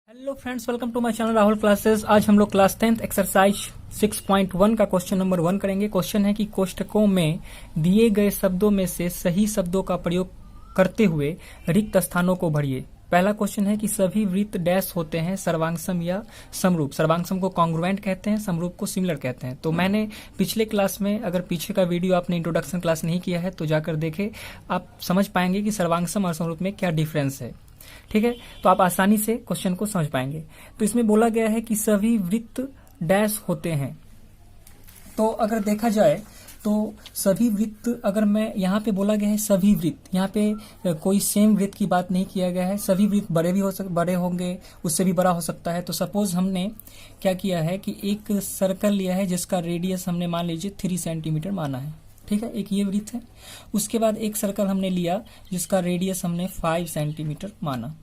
Hello friends, welcome to my channel Rahul classes. आज हम लोग क्लास 10th एक्सरसाइज 6.1 का क्वेश्चन नंबर 1 करेंगे। क्वेश्चन है कि कोष्ठकों में दिए गए शब्दों में से सही शब्दों का प्रयोग करते हुए रिक्त स्थानों को भरिए। पहला क्वेश्चन है कि सभी वृत्त डैश होते हैं, सर्वांगसम या समरूप। सर्वांगसम को कॉन्ग्रुएंट कहते हैं, समरूप को सिमिलर कहते हैं। तो मैंने पिछले क्लास में, अगर पीछे का वीडियो आपने इंट्रोडक्शन क्लास नहीं किया है तो जाकर देखे, आप समझ पाएंगे कि सर्वांगसम और समरूप में क्या डिफरेंस है। ठीक है, तो आप आसानी से क्वेश्चन को समझ पाएंगे। तो इसमें बोला गया है कि सभी वृत्त डैश होते हैं। तो अगर देखा जाए तो सभी वृत्त, अगर मैं यहाँ पे बोला गया है सभी वृत्त, यहाँ पे कोई सेम वृत्त की बात नहीं किया गया है। सभी वृत्त बड़े भी बड़े होंगे, उससे भी बड़ा हो सकता है। तो सपोज हमने क्या किया है कि एक सर्कल लिया है जिसका रेडियस हमने मान लीजिए 3 सेंटीमीटर माना है। ठीक है, एक ये वृत्त है। उसके बाद एक सर्कल हमने लिया जिसका रेडियस हमने 5 सेंटीमीटर माना।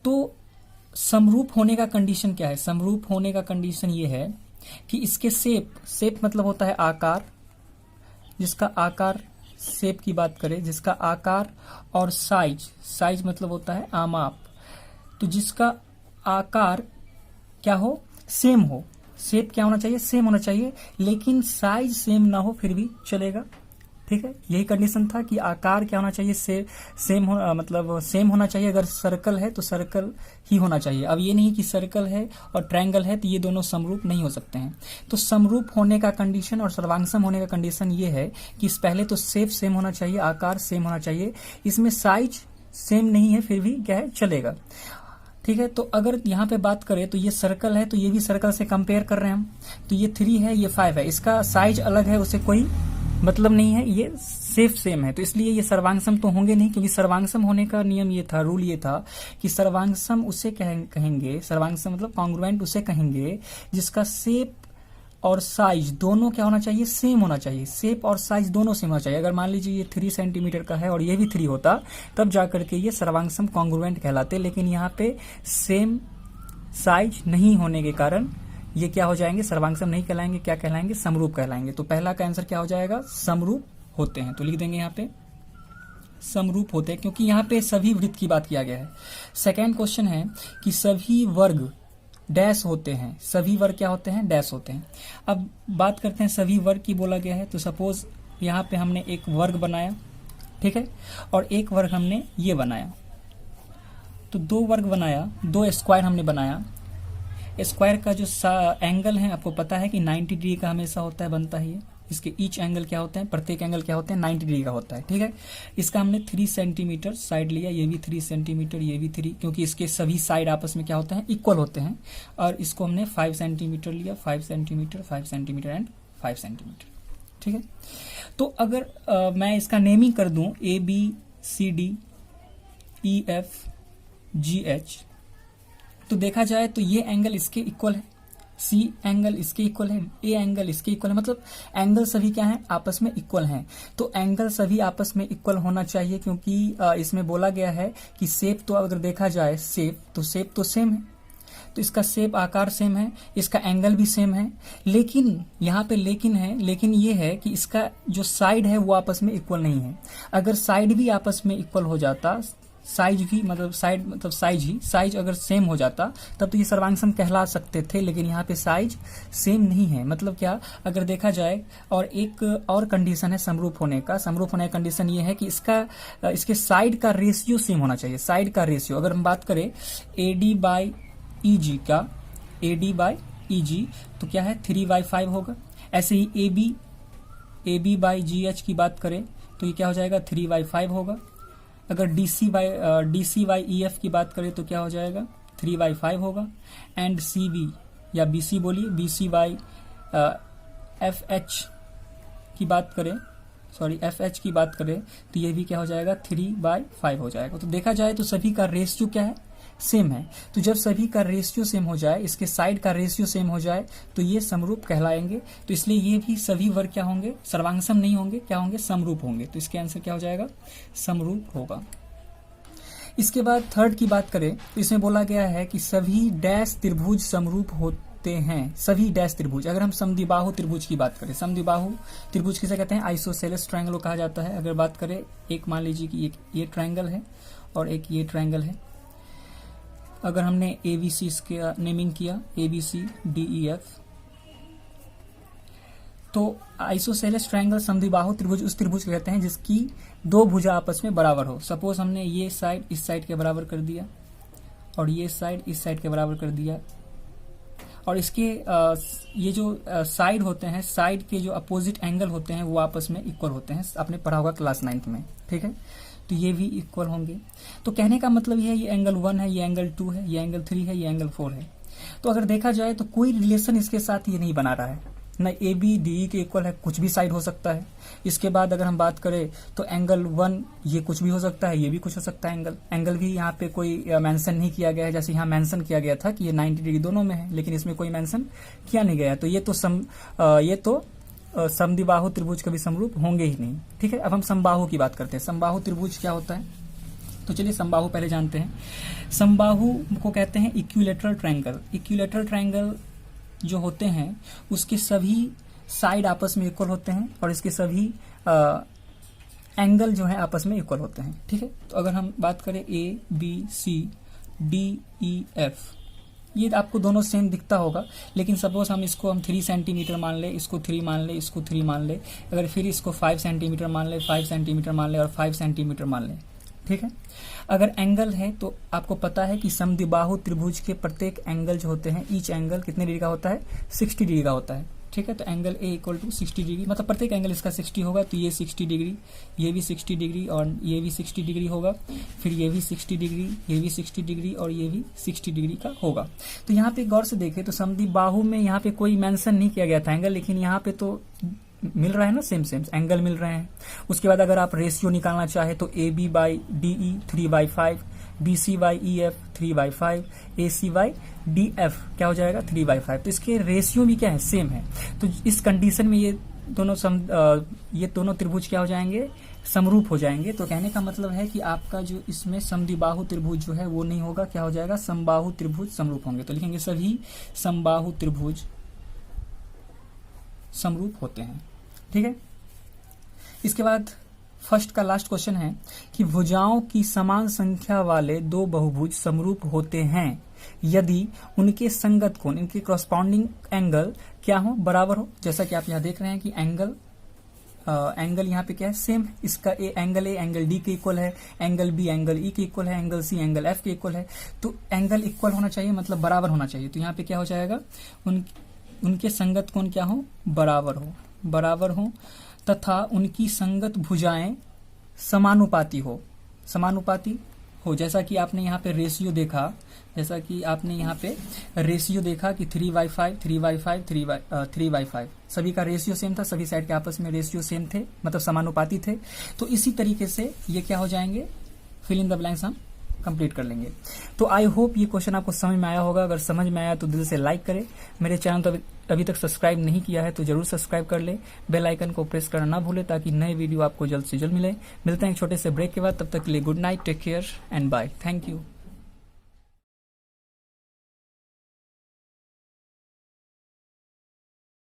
तो समरूप होने का कंडीशन क्या है? समरूप होने का कंडीशन ये है कि इसके शेप मतलब होता है आकार, जिसका आकार, शेप की बात करें, जिसका आकार, और साइज मतलब होता है आमाप। तो जिसका आकार क्या हो, सेम हो। शेप क्या होना चाहिए? सेम होना चाहिए, लेकिन साइज सेम ना हो फिर भी चलेगा। ठीक है, यही कंडीशन था कि आकार क्या होना चाहिए, सेम होना चाहिए। अगर सर्कल है तो सर्कल ही होना चाहिए। अब ये नहीं कि सर्कल है और ट्रायंगल है तो ये दोनों समरूप नहीं हो सकते हैं। तो समरूप होने का कंडीशन और सर्वांगसम होने का कंडीशन ये है कि पहले तो शेप सेम होना चाहिए, आकार सेम होना चाहिए। इसमें साइज सेम नहीं है फिर भी क्या है, चलेगा। ठीक है, तो अगर यहाँ पे बात करें तो ये सर्कल है, तो ये भी सर्कल से कंपेयर कर रहे हैं हम। तो ये 3 है, ये 5 है, इसका साइज अलग है, उससे कोई मतलब नहीं है, ये सेफ सेम है। तो इसलिए ये सर्वांगसम तो होंगे नहीं, क्योंकि सर्वांगसम होने का नियम ये था, रूल ये था कि सर्वांगसम उसे कहेंगे, सर्वांगसम मतलब कॉन्ग्रुएंट उसे कहेंगे जिसका शेप और साइज दोनों क्या होना चाहिए, सेम होना चाहिए। शेप और साइज दोनों सेम होना चाहिए। अगर मान लीजिए ये 3 सेंटीमीटर का है और ये भी 3 होता, तब जाकर के ये सर्वांगसम कॉन्ग्रुएंट कहलाते। लेकिन यहाँ पे सेम साइज नहीं होने के कारण ये क्या हो जाएंगे, सर्वांगसम नहीं कहलाएंगे, क्या कहलाएंगे, समरूप कहलाएंगे। तो पहला का आंसर क्या हो जाएगा, समरूप होते हैं। तो लिख देंगे यहाँ पे समरूप होते हैं, क्योंकि यहाँ पे सभी वृत्त की बात किया गया है। सेकेंड क्वेश्चन है कि सभी वर्ग डैश होते हैं। सभी वर्ग क्या होते हैं, डैश होते हैं। अब बात करते हैं सभी वर्ग की बोला गया है। तो सपोज यहाँ पे हमने एक वर्ग बनाया, ठीक है, और एक वर्ग हमने ये बनाया। तो 2 वर्ग बनाया, 2 स्क्वायर हमने बनाया। स्क्वायर का जो एंगल है आपको पता है कि 90 डिग्री का हमेशा होता है, बनता ही है। इसके ईच एंगल क्या होते हैं, प्रत्येक एंगल क्या होते हैं, 90 डिग्री का होता है। ठीक है, इसका हमने 3 सेंटीमीटर साइड लिया, ये भी 3 सेंटीमीटर, ये भी 3, क्योंकि इसके सभी साइड आपस में क्या होते हैं, इक्वल होते हैं। और इसको हमने 5 सेंटीमीटर लिया, 5 सेंटीमीटर, 5 सेंटीमीटर एंड 5 सेंटीमीटर। ठीक है, तो अगर मैं इसका नेमिंग कर दूं ABCDEFGH, तो देखा जाए तो ये एंगल इसके इक्वल है, सी एंगल इसके इक्वल है, ए एंगल इसके इक्वल है। मतलब एंगल सभी क्या है, आपस में इक्वल हैं। तो एंगल सभी आपस में इक्वल होना चाहिए, क्योंकि इसमें बोला गया है कि शेप, तो अगर देखा जाए शेप तो सेम है। तो इसका शेप, आकार सेम है, इसका एंगल भी सेम है। लेकिन यहाँ पे लेकिन है, लेकिन ये है कि इसका जो साइड है वो आपस में इक्वल नहीं है। अगर साइड भी आपस में इक्वल हो जाता, साइज भी मतलब साइज अगर सेम हो जाता, तब तो ये सर्वांगसम कहला सकते थे। लेकिन यहाँ पे साइज सेम नहीं है। मतलब क्या, अगर देखा जाए, और एक और कंडीशन है समरूप होने का। समरूप होने का कंडीशन ये है कि इसके साइड का रेशियो सेम होना चाहिए। साइड का रेशियो अगर हम बात करें AD/EG का, AD/EG तो क्या है, 3/5 होगा। ऐसे ही AB/GH की बात करें तो ये क्या हो जाएगा, 3/5 होगा। अगर DC/EF की बात करें तो क्या हो जाएगा, 3/5 होगा। एंड CB या BC बोलिए, BC/FH की बात करें, FH की बात करें तो ये भी क्या हो जाएगा, 3/5 हो जाएगा। तो देखा जाए तो सभी का रेशियो क्या है, सेम है। तो जब सभी का रेशियो सेम हो जाए, इसके साइड का रेशियो सेम हो जाए, तो ये समरूप कहलाएंगे। तो इसलिए ये भी सभी वर्ग क्या होंगे, सर्वांगसम नहीं होंगे, क्या होंगे, समरूप होंगे। तो इसके आंसर क्या हो जाएगा, समरूप होगा। इसके बाद थर्ड की बात करें तो इसमें बोला गया है कि सभी डैश त्रिभुज समरूप होते हैं। सभी डैश त्रिभुज, अगर हम समद्विबाहु त्रिभुज की बात करें, समद्विबाहु त्रिभुज किसे कहते हैं, आइसोसेलेस ट्रायंगल कहा जाता है। अगर बात करें, एक मान लीजिए कि ये ट्रायंगल है और एक ये ट्रायंगल है। अगर हमने ABC इसके नेमिंग किया ABCDEF, तो आइसोसेलेस ट्रायंगल समद्विबाहु त्रिभुज उस त्रिभुज को कहते हैं जिसकी दो भुजा आपस में बराबर हो। सपोज हमने ये साइड इस साइड के बराबर कर दिया और ये साइड इस साइड के बराबर कर दिया, और इसके ये जो साइड होते हैं, साइड के जो अपोजिट एंगल होते हैं वो आपस में इक्वल होते हैं। आपने पढ़ा होगा क्लास 9th में, ठीक है। तो ये भी इक्वल होंगे। तो कहने का मतलब ये है, ये एंगल 1 है, ये एंगल 2 है, ये एंगल 3 है, ये एंगल 4 है। तो अगर देखा जाए तो कोई रिलेशन इसके साथ ये नहीं बना रहा है, न ABDE के इक्वल है, कुछ भी साइड हो सकता है। इसके बाद अगर हम बात करें तो एंगल 1 ये कुछ भी हो सकता है, ये भी कुछ हो सकता है। एंगल भी यहाँ पे कोई मेंशन नहीं किया गया है, जैसे यहाँ मेंशन किया गया था कि ये 90 डिग्री दोनों में है, लेकिन इसमें कोई मेंशन किया नहीं गया है। तो ये तो समद्विबाहु त्रिभुज कभी समरूप होंगे ही नहीं, ठीक है। अब हम समबाहु की बात करते हैं। समबाहु त्रिभुज क्या होता है, तो चलिए समबाहु पहले जानते हैं। समबाहु को कहते हैं इक्विलैटरल ट्रायंगल। इक्विलैटरल ट्रायंगल जो होते हैं उसके सभी साइड आपस में इक्वल होते हैं और इसके सभी एंगल जो है आपस में इक्वल होते हैं, ठीक है। तो अगर हम बात करें ABCDEF, ये आपको दोनों सेम दिखता होगा, लेकिन सपोज हम 3 सेंटीमीटर मान ले, इसको 3 मान ले, इसको 3 मान ले, अगर फिर इसको 5 सेंटीमीटर मान ले, 5 सेंटीमीटर मान ले और 5 सेंटीमीटर मान ले, ठीक है। अगर एंगल है तो आपको पता है कि समद्विबाहु त्रिभुज के प्रत्येक एंगल जो होते हैं, ईच एंगल कितने डिग्री का होता है, 60 डिग्री का होता है, ठीक है। तो angle A equal to 60 degree, मतलब प्रत्येक एंगल इसका 60 होगा। तो ये 60 डिग्री, ये भी 60 डिग्री और ये भी 60 डिग्री होगा, फिर ये भी 60 डिग्री, ये भी 60 डिग्री और ये भी 60 डिग्री का होगा। तो यहाँ पे गौर से देखें तो समद्विबाहु में यहाँ पे कोई मेंशन नहीं किया गया था एंगल, लेकिन यहाँ पे तो मिल रहा है ना, सेम एंगल मिल रहे हैं। उसके बाद अगर आप रेशियो निकालना चाहे तो AB/DE 3/5, BC/EF 3/5, AC/DF क्या हो जाएगा 3/5। तो इसके रेशियो भी क्या है, सेम है। तो इस कंडीशन में ये दोनों त्रिभुज क्या हो जाएंगे, समरूप हो जाएंगे। तो कहने का मतलब है कि आपका जो इसमें समद्विबाहु त्रिभुज जो है वो नहीं होगा, क्या हो जाएगा, समबाहु त्रिभुज समरूप होंगे। तो लिखेंगे सभी समबाहु त्रिभुज समरूप होते हैं, ठीक है। इसके बाद फर्स्ट का लास्ट क्वेश्चन है कि भुजाओं की समान संख्या वाले दो बहुभुज समरूप होते हैं यदि उनके संगत कोण, इनके कॉरस्पॉन्डिंग एंगल क्या हो, बराबर हो। जैसा कि आप यहाँ देख रहे हैं कि एंगल यहाँ पे क्या है, सेम। इसका एंगल D के इक्वल है, एंगल B एंगल E के इक्वल है, एंगल C एंगल F के इक्वल है। तो एंगल इक्वल होना चाहिए, मतलब बराबर होना चाहिए। तो यहाँ पे क्या हो जाएगा, उनके संगत कोण क्या हो, बराबर हो तथा उनकी संगत भुजाएं समानुपाती हो, जैसा कि आपने यहाँ पे रेशियो देखा, कि 3/5 3/5 3/5 सभी का रेशियो सेम था, सभी साइड के आपस में रेशियो सेम थे, मतलब समानुपाती थे। तो इसी तरीके से ये क्या हो जाएंगे, फिल इन द ब्लैंक्स हम कंप्लीट कर लेंगे। तो आई होप ये क्वेश्चन आपको समझ में आया होगा। अगर समझ में आया तो दिल से लाइक करें। मेरे चैनल तो अभी तक सब्सक्राइब नहीं किया है तो जरूर सब्सक्राइब कर ले, बेल आइकन को प्रेस करना ना भूले ताकि नए वीडियो आपको जल्द से जल्द मिले। मिलते हैं एक छोटे से ब्रेक के बाद, तब तक के लिए good night, take care and bye, thank you.